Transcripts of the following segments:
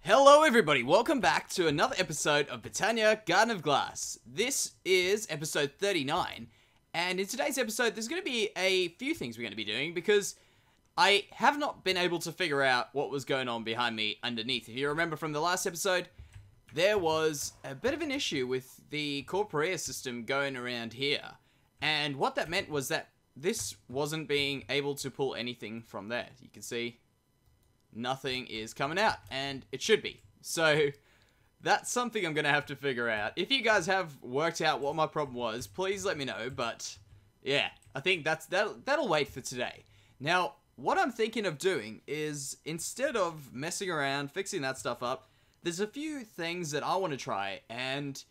Hello everybody, welcome back to another episode of Botania, Garden of Glass. This is episode 39, and in today's episode there's going to be a few things we're going to be doing because I have not been able to figure out what was going on behind me underneath. If you remember from the last episode, there was a bit of an issue with the gourmaryllis system going around here, and what that meant was that this wasn't being able to pull anything from there. You can see nothing is coming out, and it should be. So that's something I'm gonna have to figure out. If you guys have worked out what my problem was, please let me know. But yeah, I think that'll wait for today. Now, what I'm thinking of doing is, instead of messing around fixing that stuff up, there's a few things that I want to try, and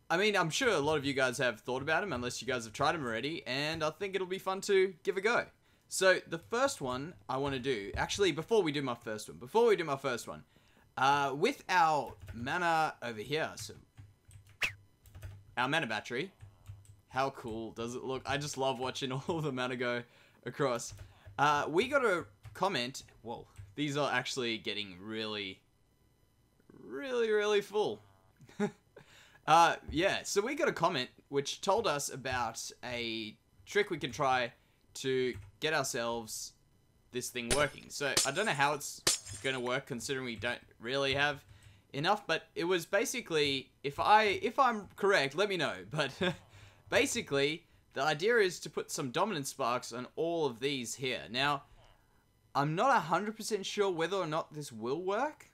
I mean, I'm sure a lot of you guys have thought about them, unless you guys have tried them already, and I think it'll be fun to give a go. So, the first one I want to do, actually, before we do my first one, with our mana over here, so, our mana battery, how cool does it look? I just love watching all the mana go across. We got a comment, whoa, these are actually getting really full. Yeah, so we got a comment which told us about a trick we can try to get ourselves this thing working. So I don't know how it's gonna work, considering we don't really have enough, but it was basically, if I'm correct, let me know, but basically the idea is to put some dominant sparks on all of these here. Now, I'm not 100% sure whether or not this will work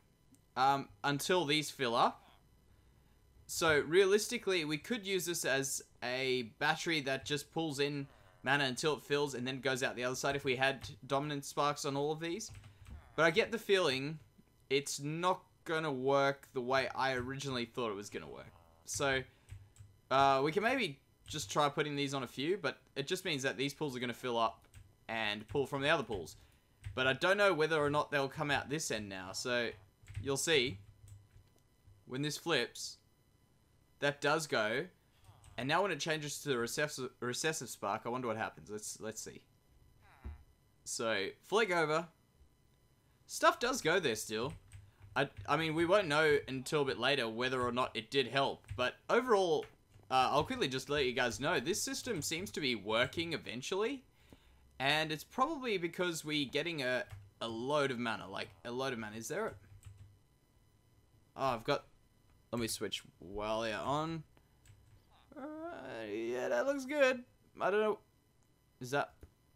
until these fill up. So realistically, we could use this as a battery that just pulls in mana until it fills and then goes out the other side if we had dominant sparks on all of these. But I get the feeling it's not gonna work the way I originally thought it was gonna work. So we can maybe just try putting these on a few, but it just means that these pools are gonna fill up and pull from the other pools. But I don't know whether or not they'll come out this end now. So you'll see when this flips, that does go. And now when it changes to the recessive spark, I wonder what happens. Let's see. So, flick over. Stuff does go there still. I mean, we won't know until a bit later whether or not it did help. But overall, I'll quickly just let you guys know, this system seems to be working eventually. And it's probably because we're getting a load of mana. Like, a load of mana. Is there a... Oh, I've got... Let me switch while they're on. Yeah, that looks good. I don't know. Is that...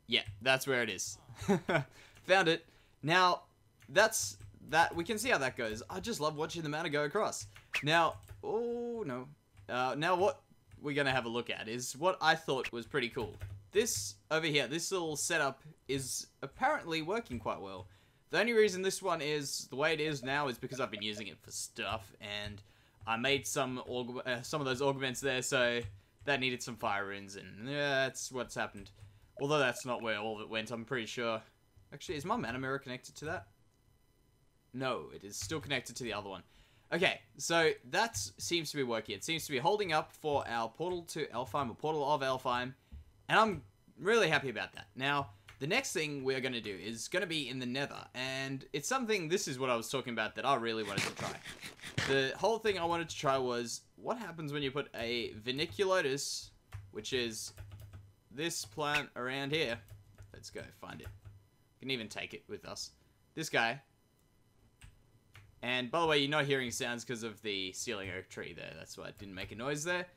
Yeah, that's where it is. Found it. Now, that's... that. We can see how that goes. I just love watching the mana go across. Now... Oh, no. Now what we're going to have a look at is what I thought was pretty cool. This over here, this little setup is apparently working quite well. The only reason this one is the way it is now is because I've been using it for stuff, and I made some of those augments there, so that needed some fire runes, and yeah, that's what's happened. Although that's not where all of it went, I'm pretty sure. Actually, is my mana mirror connected to that? No, it is still connected to the other one. Okay, so that seems to be working. It seems to be holding up for our portal to Elfheim, or portal of Elfheim, and I'm really happy about that. Now, the next thing we're going to do is going to be in the Nether, and it's something, this is what I was talking about, that I really wanted to try. The whole thing I wanted to try was, what happens when you put a Verniculotus, which is this plant around here. Let's go find it. We can even take it with us. This guy. And by the way, you're not hearing sounds because of the ceiling oak tree there. That's why it didn't make a noise there.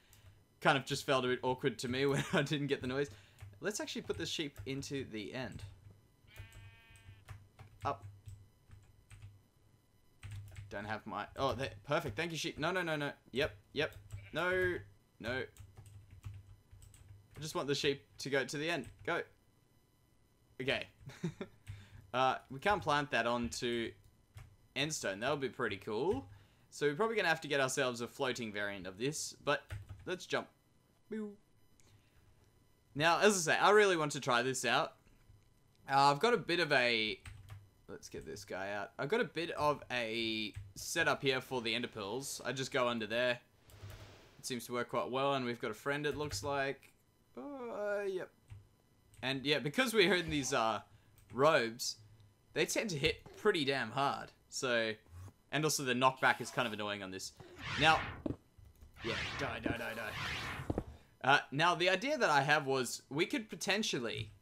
Kind of just felt a bit awkward to me when I didn't get the noise. Let's actually put the sheep into the end. Up. Don't have my... Oh, perfect. Thank you, sheep. No. Yep. No. I just want the sheep to go to the end. Go. Okay. We can't plant that onto endstone. That would be pretty cool. So we're probably going to have to get ourselves a floating variant of this. But let's jump. Boo. Now, as I say, I really want to try this out. I've got a bit of a... Let's get this guy out. I've got a bit of a setup here for the ender pearls. I just go under there. It seems to work quite well, and we've got a friend, it looks like. Yep. And yeah, because we're in these robes, they tend to hit pretty damn hard. So And also the knockback is kind of annoying on this. Now, yeah, die. Now, the idea that I have was we could potentially...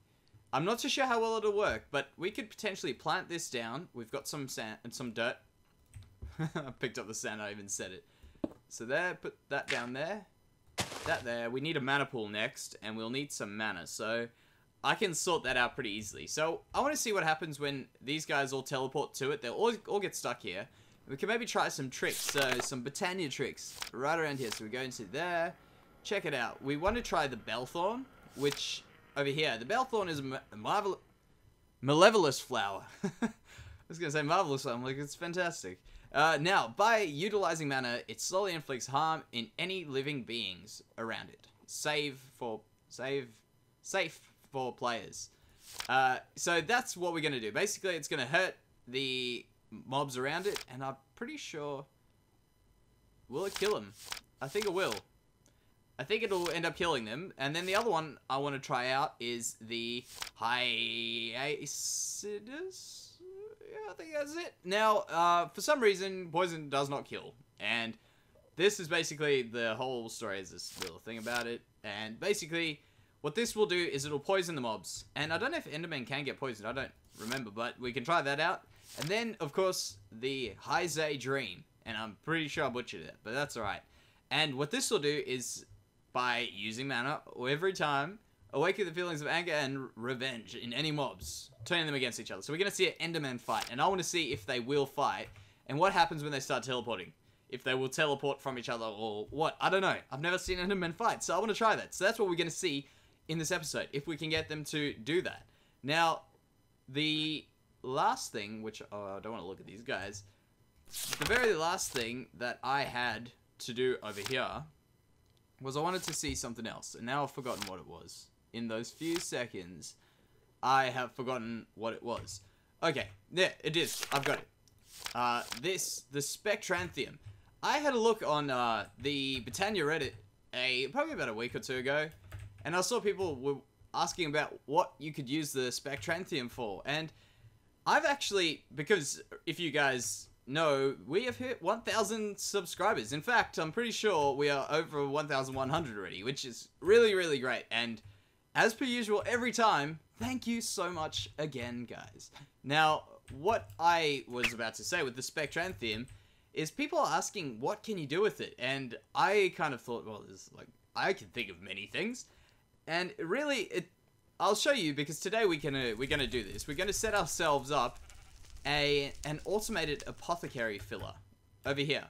I'm not too sure how well it'll work, but we could potentially plant this down. We've got some sand and some dirt. I picked up the sand, I even said it. So there, put that down there. That there. We need a mana pool next, and we'll need some mana. So I can sort that out pretty easily. So I want to see what happens when these guys all teleport to it. They'll all get stuck here. We can maybe try some tricks. So some Botania tricks right around here. So we go into there. Check it out. We want to try the Bellthorn, which... Over here, the Bellthorn is a malevolous flower. I was going to say marvelous, I'm like, it's fantastic. Now, by utilizing mana, it slowly inflicts harm in any living beings around it. Safe for players. So that's what we're going to do. Basically, it's going to hurt the mobs around it, and I'm pretty sure... Will it kill them? I think it will. I think it'll end up killing them. And then the other one I want to try out is the Hyacinthus? Yeah, I think that's it. Now, for some reason, poison does not kill. And this is basically the whole story, is this little thing about it. And basically, what this will do is it'll poison the mobs. And I don't know if Endermen can get poisoned. I don't remember, but we can try that out. And then, of course, the Hyacinthus Dream. And I'm pretty sure I butchered it, but that's alright. And what this will do is... by using mana every time, awaken the feelings of anger and revenge in any mobs, turning them against each other. So we're going to see an Enderman fight, and I want to see if they will fight, and what happens when they start teleporting. If they will teleport from each other, or what. I don't know. I've never seen Endermen fight, so I want to try that. So that's what we're going to see in this episode, if we can get them to do that. Now, the last thing, which, I don't want to look at these guys, the very last thing that I had to do over here was I wanted to see something else, and now I've forgotten what it was. In those few seconds, I have forgotten what it was. Okay, there, it is. I've got it. The Spectranthium. I had a look on the Botania Reddit probably about a week or two ago, and I saw people were asking about what you could use the Spectranthium for, and I've actually, because if you guys... No, we have hit 1,000 subscribers. In fact, I'm pretty sure we are over 1,100 already, which is really, really great. And as per usual, every time, thank you so much again, guys. Now, what I was about to say with the Spectranthium is people are asking, what can you do with it? And I kind of thought, well, there's like, I can think of many things. And really, I'll show you, because today we're gonna do this. We're gonna set ourselves up an automated apothecary filler over here.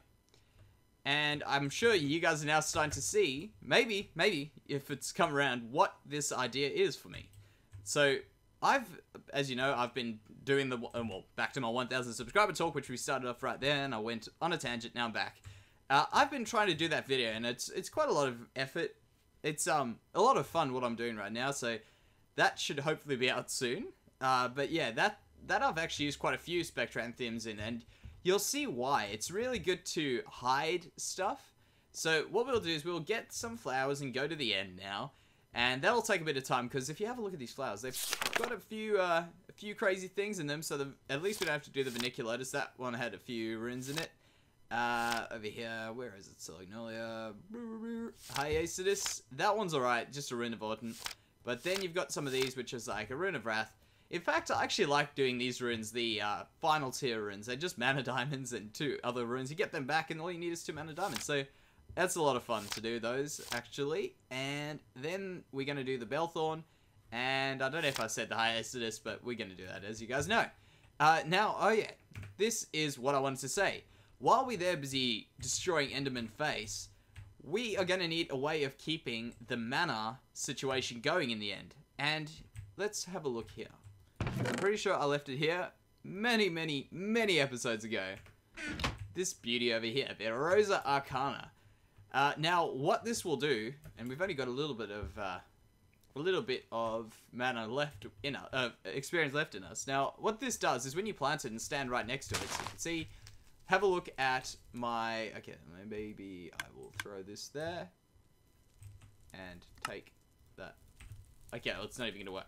And I'm sure you guys are now starting to see, maybe, if it's come around, what this idea is for me. So, as you know, I've been doing the, well, back to my 1,000 subscriber talk, which we started off right there, and I went on a tangent, now I'm back. I've been trying to do that video, and it's quite a lot of effort. It's a lot of fun what I'm doing right now, so that should hopefully be out soon. But yeah, that I've actually used quite a few Spectranthiums in, and you'll see why. It's really good to hide stuff. So what we'll do is we'll get some flowers and go to the end now, and that'll take a bit of time, because if you have a look at these flowers, they've got a few crazy things in them, so at least we don't have to do the Verniculatus. That one had a few runes in it. Over here, where is it? Solagnolia, Hyacinthus. That one's alright, just a rune of Autumn. But then you've got some of these, which is like a rune of Wrath. In fact, I actually like doing these runes, the final tier runes. They're just mana diamonds and 2 other runes. You get them back and all you need is 2 mana diamonds. So that's a lot of fun to do those, actually. And then we're going to do the Bellthorn. And I don't know if I said the Hyacinthus, but we're going to do that, as you guys know. Now, oh yeah, this is what I wanted to say. While we're there busy destroying Enderman Face, we are going to need a way of keeping the mana situation going in the end. And let's have a look here. I'm pretty sure I left it here many episodes ago. This beauty over here, Berosa Arcana. Now, what this will do, and we've only got a little bit of mana left in experience left in us. Now, what this does is when you plant it and stand right next to it, so you can see, have a look at my. Okay, maybe I will throw this there and take that. Okay, well, it's not even going to work.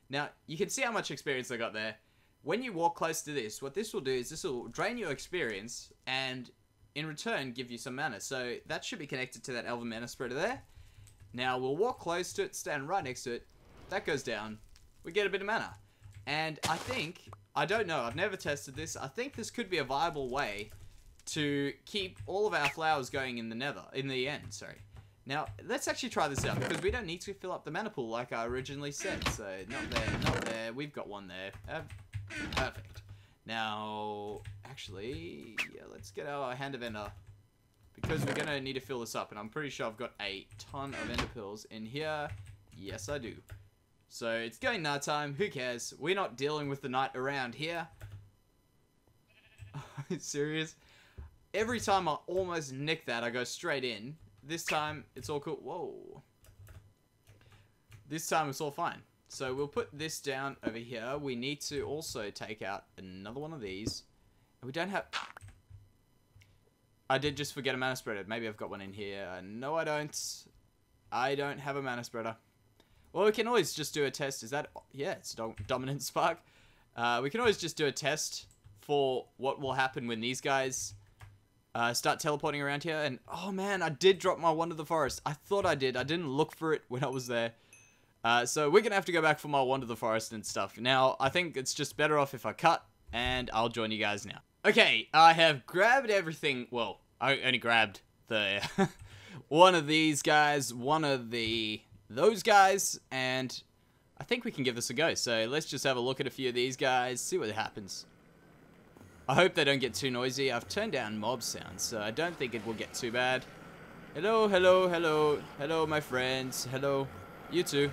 Now, you can see how much experience I got there. when you walk close to this, what this will do is this will drain your experience and in return give you some mana. So that should be connected to that elven mana spreader there. Now we'll walk close to it, stand right next to it. That goes down. We get a bit of mana. And I think, I don't know, I've never tested this. I think this could be a viable way to keep all of our flowers going in the end, sorry. Now, let's actually try this out, because we don't need to fill up the mana pool like I originally said. So, not there, not there. We've got one there. Perfect. Now, actually, yeah, let's get our hand of ender, because we're going to need to fill this up. And I'm pretty sure I've got a ton of ender pearls in here. Yes, I do. So, it's going nighttime. Who cares? We're not dealing with the night around here. Serious? Every time I almost nick that, I go straight in. This time, it's all cool. Whoa. This time, it's all fine. So, we'll put this down over here. We need to also take out another one of these. And we don't have... I did just forget a mana spreader. Maybe I've got one in here. No, I don't. I don't have a mana spreader. Well, we can always just do a test. Is that... Yeah, it's dominant spark. We can always just do a test for what will happen when these guys... start teleporting around here, and oh man, I did drop my Wand of the Forest. I thought I did. I didn't look for it when I was there. So we're gonna have to go back for my Wand of the Forest and stuff. Now, I think it's just better off if I cut, and I'll join you guys now. Okay, I have grabbed everything. Well, I only grabbed the one of these guys, one of those guys, and I think we can give this a go. So let's just have a look at a few of these guys, see what happens. I hope they don't get too noisy. I've turned down mob sounds, so I don't think it will get too bad. Hello, hello, hello. Hello, my friends. Hello. You too.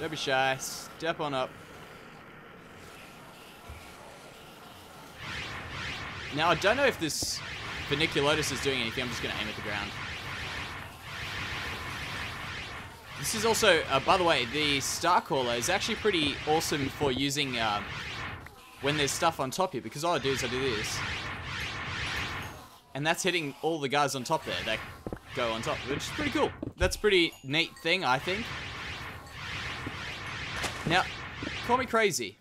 Don't be shy. Step on up. Now, I don't know if this Funiculotus is doing anything. I'm just going to aim at the ground. This is also, by the way, the Starcaller is actually pretty awesome for using... when there's stuff on top here, because all I do is I do this. And that's hitting all the guys on top there that go on top, which is pretty cool. That's a pretty neat thing, I think. Now, call me crazy,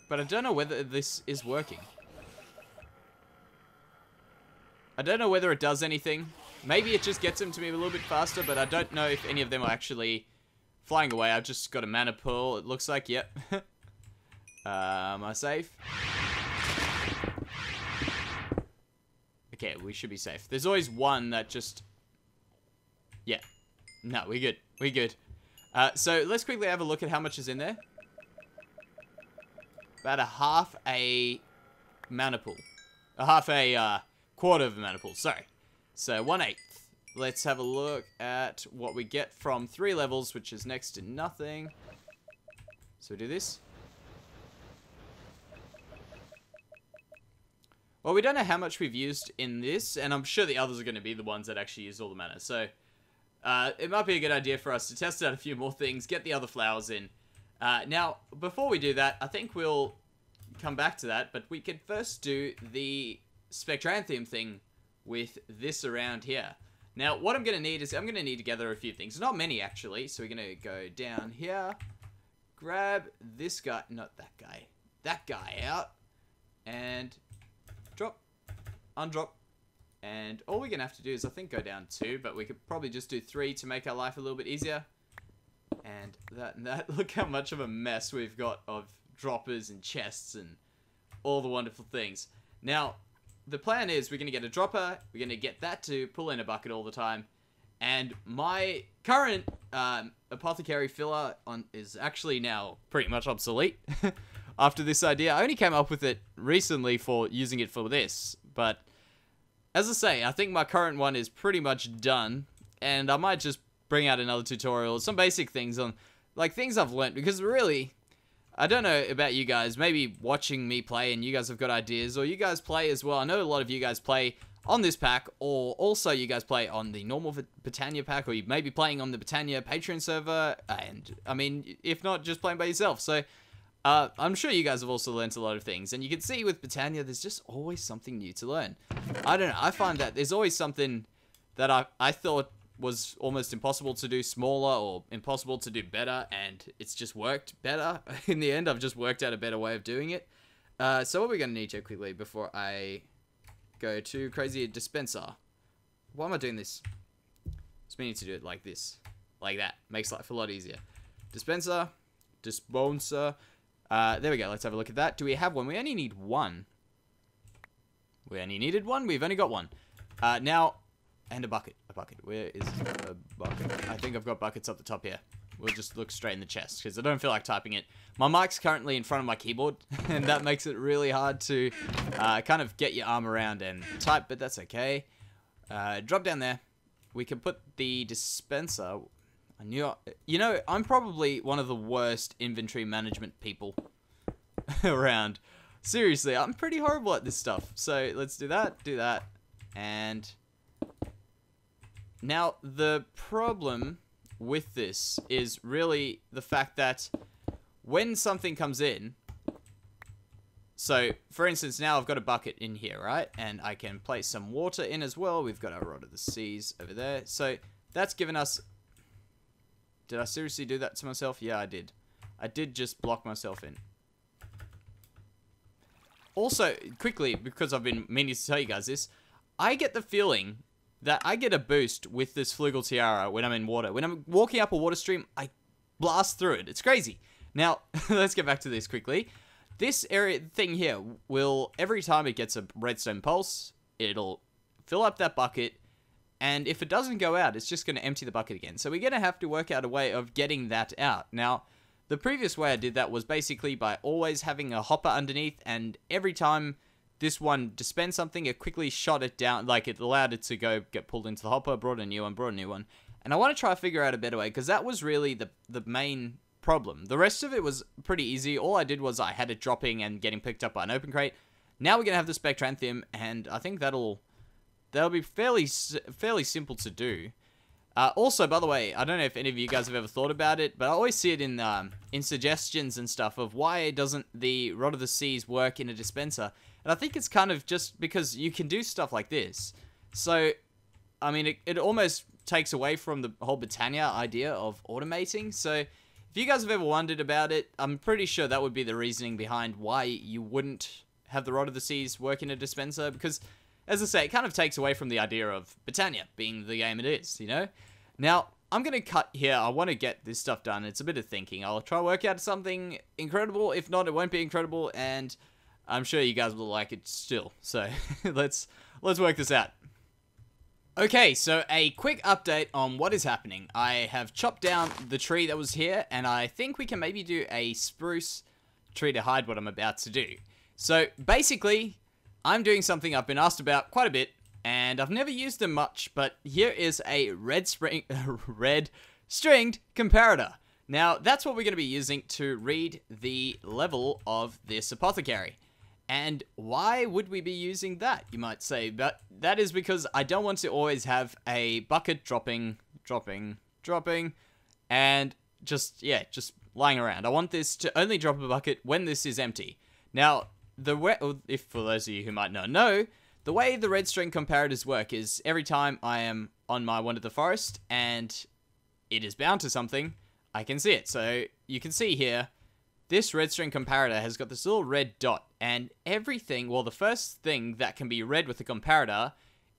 but I don't know whether this is working. I don't know whether it does anything. Maybe it just gets them to me a little bit faster, but I don't know if any of them are actually flying away. I've just got a mana pearl, it looks like, yep. Am I safe? Okay, we should be safe. There's always one that just... Yeah. No, we're good. We're good. So, let's quickly have a look at how much is in there. About a half a mana pool. A half a quarter of a mana pool, sorry. So, 1/8. Let's have a look at what we get from 3 levels, which is next to nothing. So, we do this. Well, we don't know how much we've used in this, and I'm sure the others are going to be the ones that actually use all the mana. So, it might be a good idea for us to test out a few more things, get the other flowers in. Now, before we do that, I think we'll come back to that, but we could first do the Spectranthium thing with this around here. Now, what I'm going to need is, I'm going to need to gather a few things. Not many, actually, so we're going to go down here, grab this guy, not that guy out, and... drop, undrop, and all we're gonna have to do is I think go down 2, but we could probably just do 3 to make our life a little bit easier. And that, look how much of a mess we've got of droppers and chests and all the wonderful things. Now, the plan is we're gonna get a dropper, we're gonna get that to pull in a bucket all the time, and my current Apothecary filler is actually now pretty much obsolete. After this idea, I only came up with it recently for using it for this, but as I say, I think my current one is pretty much done, and I might just bring out another tutorial, some basic things on, like, things I've learnt, because really, I don't know about you guys, maybe watching me play and you guys have got ideas, or you guys play as well. I know a lot of you guys play on this pack, or also you guys play on the normal Botania pack, or you may be playing on the Botania Patreon server, and, I mean, if not, just playing by yourself, so... I'm sure you guys have also learnt a lot of things, and you can see with Botania, there's just always something new to learn. I don't know, I find that there's always something that I thought was almost impossible to do smaller or impossible to do better, and it's just worked better. In the end, I've just worked out a better way of doing it. So what we're going to need to quickly before I go to crazy dispenser. Why am I doing this? So we need to do it like this. Like that. Makes life a lot easier. Dispenser. Dispenser. There we go. Let's have a look at that. Do we have one? We only need one. We only needed one. We've only got one. Now, and a bucket. A bucket. Where is a bucket? I think I've got buckets up the top here. We'll just look straight in the chest because I don't feel like typing it. My mic's currently in front of my keyboard, and that makes it really hard to kind of get your arm around and type, but that's okay. Drop down there. We can put the dispenser. You know, I'm probably one of the worst inventory management people around. Seriously, I'm pretty horrible at this stuff. So let's do that, and now the problem with this is really the fact that when something comes in, so for instance, now I've got a bucket in here, right? And I can place some water in as well. We've got our rod of the seas over there. So that's given us... Did I seriously do that to myself? Yeah, I did. I did just block myself in. Also, quickly, because I've been meaning to tell you guys this, I get the feeling that I get a boost with this Flugel Tiara when I'm in water. When I'm walking up a water stream, I blast through it. It's crazy. Now, let's get back to this quickly. This area thing here will, every time it gets a redstone pulse, it'll fill up that bucket, and if it doesn't go out, it's just going to empty the bucket again. So we're going to have to work out a way of getting that out. Now, the previous way I did that was basically by always having a hopper underneath, and every time this one dispensed something, it quickly shot it down, like it allowed it to go get pulled into the hopper, brought a new one. And I want to try to figure out a better way, because that was really the main problem. The rest of it was pretty easy. All I did was I had it dropping and getting picked up by an open crate. Now we're going to have the Spectranthium, and I think that'll be fairly simple to do. Also, by the way, I don't know if any of you guys have ever thought about it, but I always see it in suggestions and stuff of why doesn't the Rod of the Seas work in a dispenser. And I think it's kind of just because you can do stuff like this. So, I mean, it almost takes away from the whole Botania idea of automating. So, if you guys have ever wondered about it, I'm pretty sure that would be the reasoning behind why you wouldn't have the Rod of the Seas work in a dispenser. Because, as I say, it kind of takes away from the idea of Botania being the game it is, you know? Now, I'm going to cut here. I want to get this stuff done. It's a bit of thinking. I'll try to work out something incredible. If not, it won't be incredible, and I'm sure you guys will like it still. So, let's work this out. Okay, so a quick update on what is happening. I have chopped down the tree that was here, and I think we can maybe do a spruce tree to hide what I'm about to do. So, basically, I'm doing something I've been asked about quite a bit, and I've never used them much, but here is a red stringed comparator. Now, that's what we're going to be using to read the level of this Apothecary. And why would we be using that, you might say? But that is because I don't want to always have a bucket dropping, and just lying around. I want this to only drop a bucket when this is empty. Now, if for those of you who might not know, the way the red string comparators work is every time I am on my Wonder of the Forest and it is bound to something, I can see it. So you can see here, this red string comparator has got this little red dot, and everything, well, the first thing that can be read with the comparator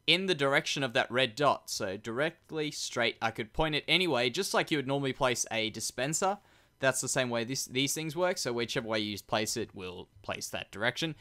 in the direction of that red dot, so directly straight, I could point it anyway, just like you would normally place a dispenser. That's the same way these things work, so whichever way you place it will place that direction.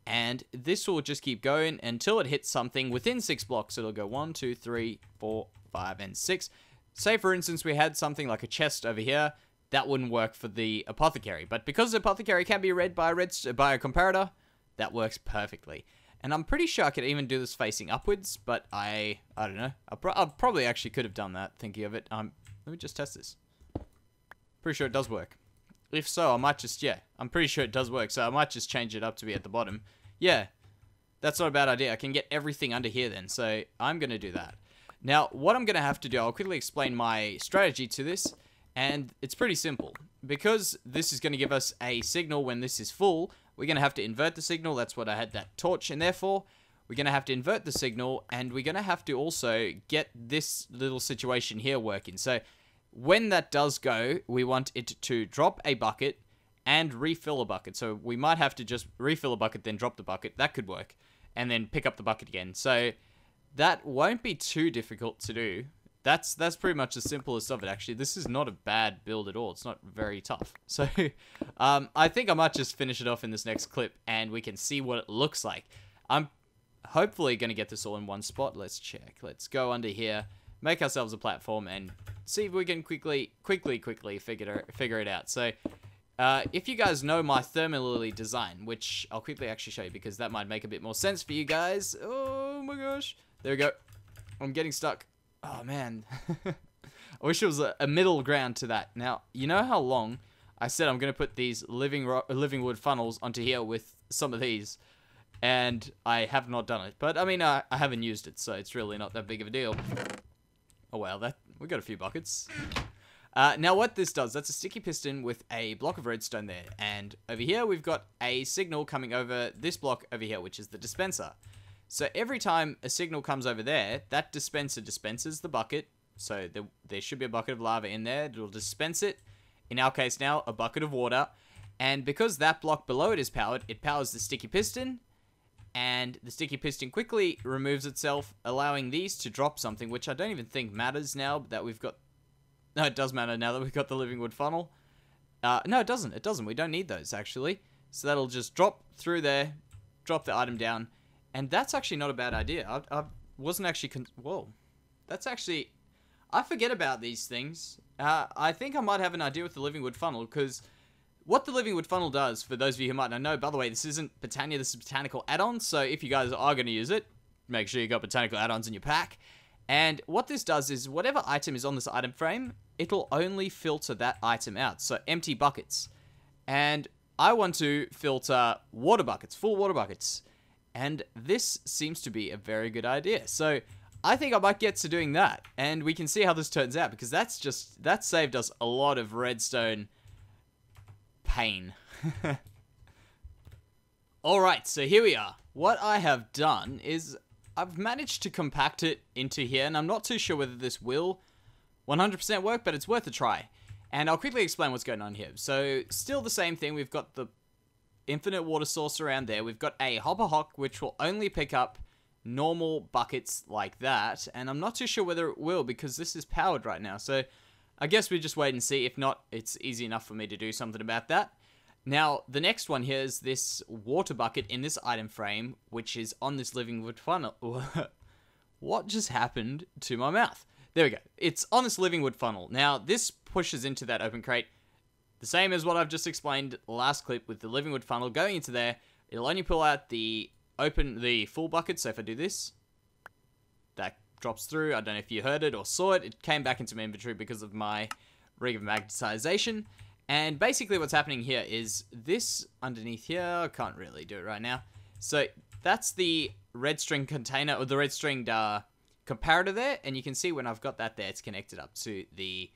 And this will just keep going until it hits something within 6 blocks. It'll go 1, 2, 3, 4, 5, and 6. Say, for instance, we had something like a chest over here. That wouldn't work for the Apothecary. But because the Apothecary can be read by a comparator, that works perfectly. And I'm pretty sure I could even do this facing upwards, but I don't know. I probably actually could have done that, thinking of it. Let me just test this. Pretty sure it does work. If so, I might just, I'm pretty sure it does work, so I might just change it up to be at the bottom. Yeah, that's not a bad idea. I can get everything under here then, so I'm going to do that. Now, what I'm going to have to do, I'll quickly explain my strategy to this, and it's pretty simple. Because this is going to give us a signal when this is full, we're going to have to invert the signal. That's what I had that torch in there for. we're going to have to invert the signal, and we're going to have to also get this little situation here working. So when that does go, we want it to drop a bucket and refill a bucket. So we might have to just refill a bucket, then drop the bucket. That could work. And then pick up the bucket again. So that won't be too difficult to do. That's pretty much the simplest of it, actually. This is not a bad build at all. It's not very tough. So I think I might just finish it off in this next clip, and we can see what it looks like. I'm hopefully going to get this all in one spot. Let's check. Let's go under here, make ourselves a platform, and see if we can quickly figure it out. So if you guys know my thermally design, which I'll quickly actually show you because that might make a bit more sense for you guys. Oh my gosh. There we go. I'm getting stuck. Oh man. I wish there was a middle ground to that. Now, you know how long I said I'm going to put these living wood funnels onto here with some of these, and I have not done it. But I mean, I haven't used it, so it's really not that big of a deal. Oh well, we got a few buckets. Now what this does, that's a sticky piston with a block of redstone there, and over here we've got a signal coming over this block over here, which is the dispenser. So every time a signal comes over there, that dispenser dispenses the bucket. So there should be a bucket of lava in there. It'll dispense it. In our case now, a bucket of water. And because that block below it is powered, it powers the sticky piston. And the sticky piston quickly removes itself, allowing these to drop something, which I don't even think matters now that we've got... No, it does matter now that we've got the living wood funnel. No, it doesn't. It doesn't. We don't need those, actually. So that'll just drop through there, drop the item down. And that's actually not a bad idea. I wasn't actually... Whoa. That's actually... I forget about these things. I think I might have an idea with the living wood funnel, because what the living wood funnel does, for those of you who might not know, by the way, this isn't Botania, this is botanical add-ons, so if you guys are going to use it, make sure you got botanical add-ons in your pack. And what this does is, whatever item is on this item frame, it'll only filter that item out, so empty buckets. And I want to filter water buckets, full water buckets. And this seems to be a very good idea. So I think I might get to doing that, and we can see how this turns out, because that saved us a lot of redstone pain. Alright, so here we are. What I have done is I've managed to compact it into here, and I'm not too sure whether this will 100% work, but it's worth a try. And I'll quickly explain what's going on here. So still the same thing, we've got the infinite water source around there. We've got a hopper hock, which will only pick up normal buckets like that, and I'm not too sure whether it will, because this is powered right now. So I guess we just wait and see. If not, it's easy enough for me to do something about that. Now, the next one here is this water bucket in this item frame, which is on this living wood funnel. What just happened to my mouth? There we go. It's on this living wood funnel. Now, this pushes into that open crate. The same as what I've just explained last clip with the living wood funnel going into there. It'll only pull out the full bucket. So if I do this, that drops through. I don't know if you heard it or saw it. It came back into my inventory because of my rig of magnetization. And basically what's happening here is this underneath here, I can't really do it right now. So that's the red string container, or the red stringed comparator there. And you can see when I've got that there, it's connected up to the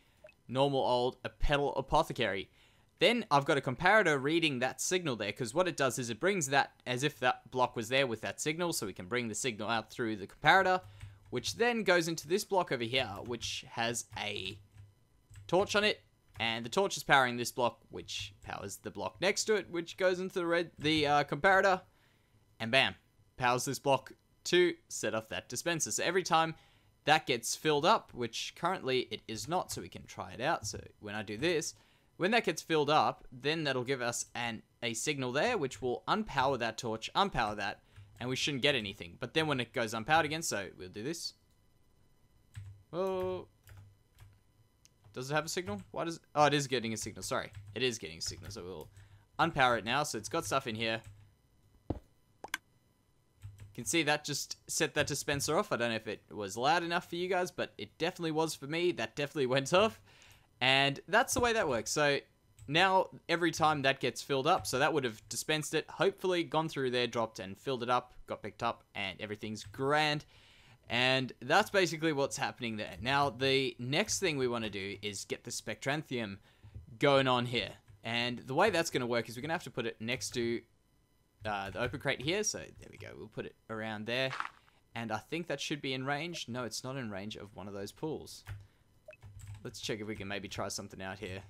normal old Apothecary. Then I've got a comparator reading that signal there, because what it does is it brings that as if that block was there with that signal, so we can bring the signal out through the comparator, which then goes into this block over here, which has a torch on it, and the torch is powering this block, which powers the block next to it, which goes into the comparator, and bam, powers this block to set off that dispenser. So every time that gets filled up, which currently it is not, so we can try it out. So when I do this, when that gets filled up, then that'll give us a signal there, which will unpower that torch, unpower that, and we shouldn't get anything. But then when it goes unpowered again, so we'll do this. Oh, does it have a signal? Why does? Oh, it is getting a signal. Sorry, it is getting a signal. So we'll unpower it now. So it's got stuff in here. You can see that just set that dispenser off. I don't know if it was loud enough for you guys, but it definitely was for me. That definitely went off. And that's the way that works. So now every time that gets filled up, so that would have dispensed it, hopefully gone through there, dropped and filled it up, got picked up, and everything's grand. And that's basically what's happening there. Now, the next thing we want to do is get the spectranthium going on here. And the way that's going to work is we're going to have to put it next to the open crate here. So there we go. We'll put it around there. And I think that should be in range. No, it's not in range of one of those pools. Let's check if we can maybe try something out here.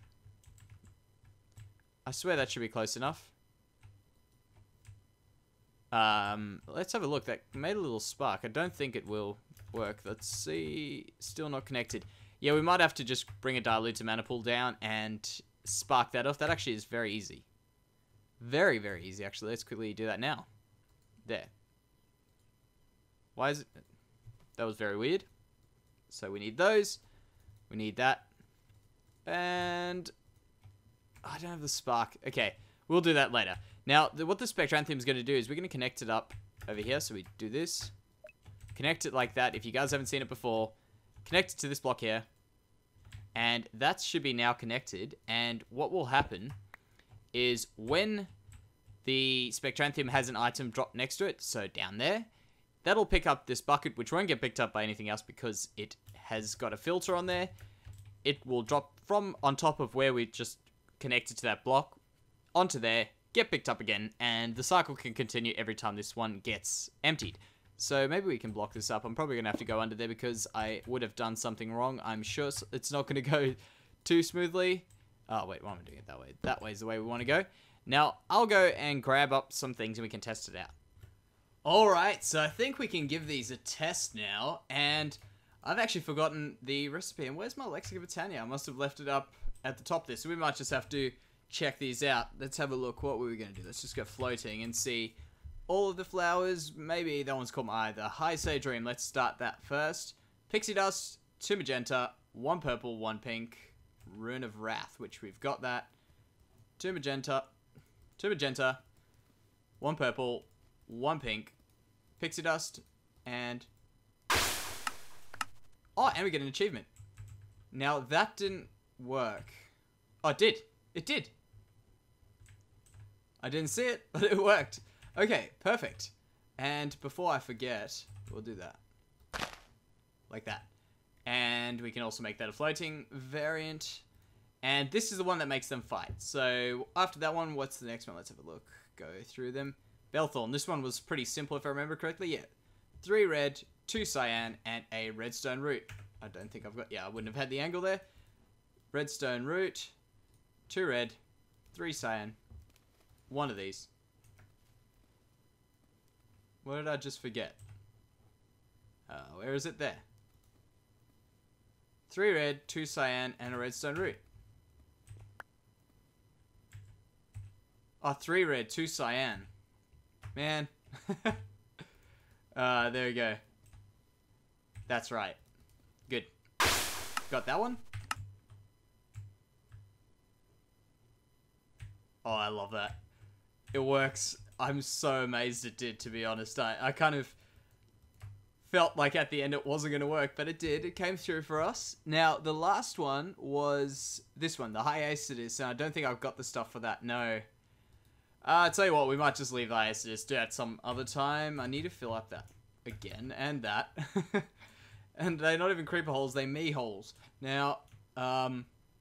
I swear that should be close enough. Let's have a look. That made a little spark. I don't think it will work. Let's see. Still not connected. Yeah, we might have to just bring a diluted mana pool down and spark that off. That actually is very easy. Very, very easy, actually. Let's quickly do that now. There. Why is it? That was very weird. So we need those. We need that. And I don't have the spark. Okay, we'll do that later. Now, what the Spectranthium is going to do is we're going to connect it up over here. So we do this. Connect it like that. If you guys haven't seen it before, connect it to this block here. And that should be now connected. And what will happen is when the Spectranthium has an item drop next to it, so down there, that'll pick up this bucket, which won't get picked up by anything else because it has got a filter on there. It will drop from on top of where we just connected to that block onto there, get picked up again, and the cycle can continue every time this one gets emptied. So maybe we can block this up. I'm probably going to have to go under there because I would have done something wrong. I'm sure it's not going to go too smoothly. Oh, wait, why am I doing it that way? That way is the way we want to go. Now, I'll go and grab up some things and we can test it out. Alright, so I think we can give these a test now. And I've actually forgotten the recipe. And where's my Lexicon of Botania? I must have left it up at the top there. So we might just have to check these out. Let's have a look. What were we going to do? Let's just go floating and see all of the flowers. Maybe that one's called either. High Sage Dream. Let's start that first. Pixie Dust, 2 magenta, 1 purple, 1 pink. Rune of Wrath, which we've got that. 2 magenta, 1 purple, 1 pink, Pixie Dust, and... Oh, and we get an achievement. Now, that didn't work. Oh, it did. It did. I didn't see it, but it worked. Okay, perfect. And before I forget, we'll do that. Like that. And we can also make that a floating variant. And this is the one that makes them fight. So after that one, what's the next one? Let's have a look. Go through them. Bellthorn. This one was pretty simple if I remember correctly. Yeah. 3 red, 2 cyan, and a redstone root. I don't think I've got... Yeah, I wouldn't have had the angle there. Redstone root, 2 red, 3 cyan, 1 of these. What did I just forget? Where is it? There. 3 red, 2 cyan, and a redstone root. Oh, 3 red, 2 cyan. Man. There we go. That's right. Good. Got that one? Oh, I love that. It works. I'm so amazed it did, to be honest. I kind of felt like at the end it wasn't going to work, but it did. It came through for us. Now, the last one was this one, the Hiatus, and I don't think I've got the stuff for that, no. I'll tell you what, we might just leave the Hiatus to at some other time. I need to fill up that again, and that. And they're not even creeper holes, they're me holes. Now,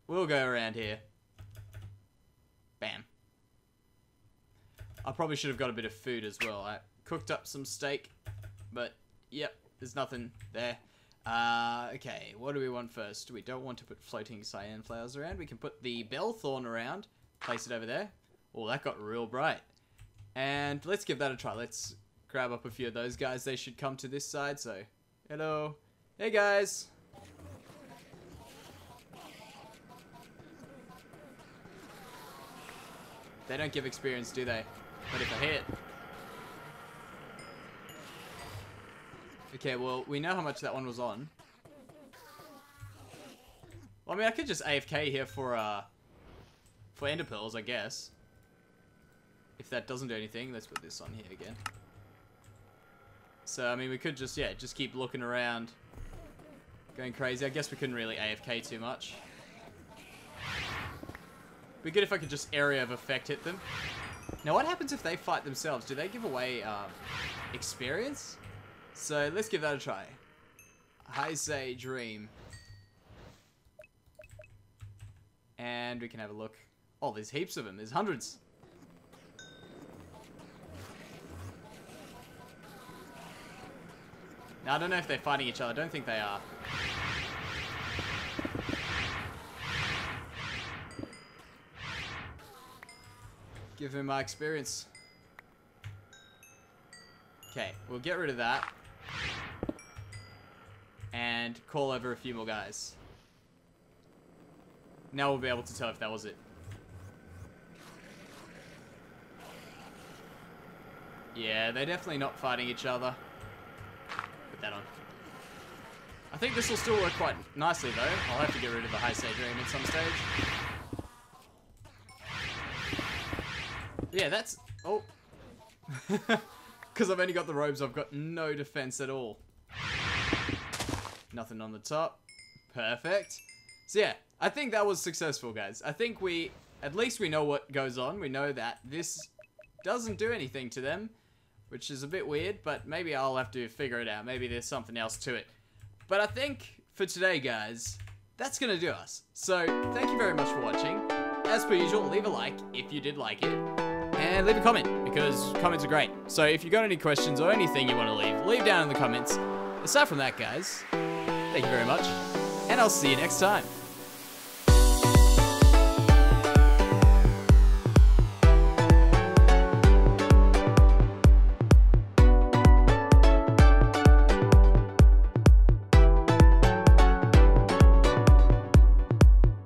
we'll go around here. Bam. I probably should have got a bit of food as well. I cooked up some steak, but yep, there's nothing there. Okay, what do we want first? We don't want to put floating cyan flowers around. We can put the Bellthorn around, place it over there. Oh, that got real bright. And let's give that a try. Let's grab up a few of those guys. They should come to this side, so hello. Hey guys. They don't give experience, do they? But if I hit... Okay, well, we know how much that one was on. Well, I mean, I could just AFK here for ender pearls, I guess. If that doesn't do anything, let's put this on here again. So, I mean, we could just, yeah, just keep looking around. Going crazy. I guess we couldn't really AFK too much. Be good if I could just area of effect hit them. Now, what happens if they fight themselves? Do they give away experience? So, let's give that a try. High Say Dream. And we can have a look. Oh, there's heaps of them. There's hundreds. Now, I don't know if they're fighting each other. I don't think they are. Give him my experience. Okay, we'll get rid of that. And call over a few more guys. Now we'll be able to tell if that was it. Yeah, they're definitely not fighting each other. Put that on. I think this will still work quite nicely though. I'll have to get rid of the high sage dream at some stage. Yeah, that's... Oh. Because I've only got the robes, I've got no defense at all. Nothing on the top. Perfect. So yeah, I think that was successful, guys. I think at least we know what goes on. We know that this doesn't do anything to them, which is a bit weird, but maybe I'll have to figure it out. Maybe there's something else to it. But I think for today, guys, that's going to do us. So thank you very much for watching. As per usual, leave a like if you did like it. And leave a comment, because comments are great. So if you got any questions or anything you want to leave down in the comments. Aside from that, guys, thank you very much, and I'll see you next time.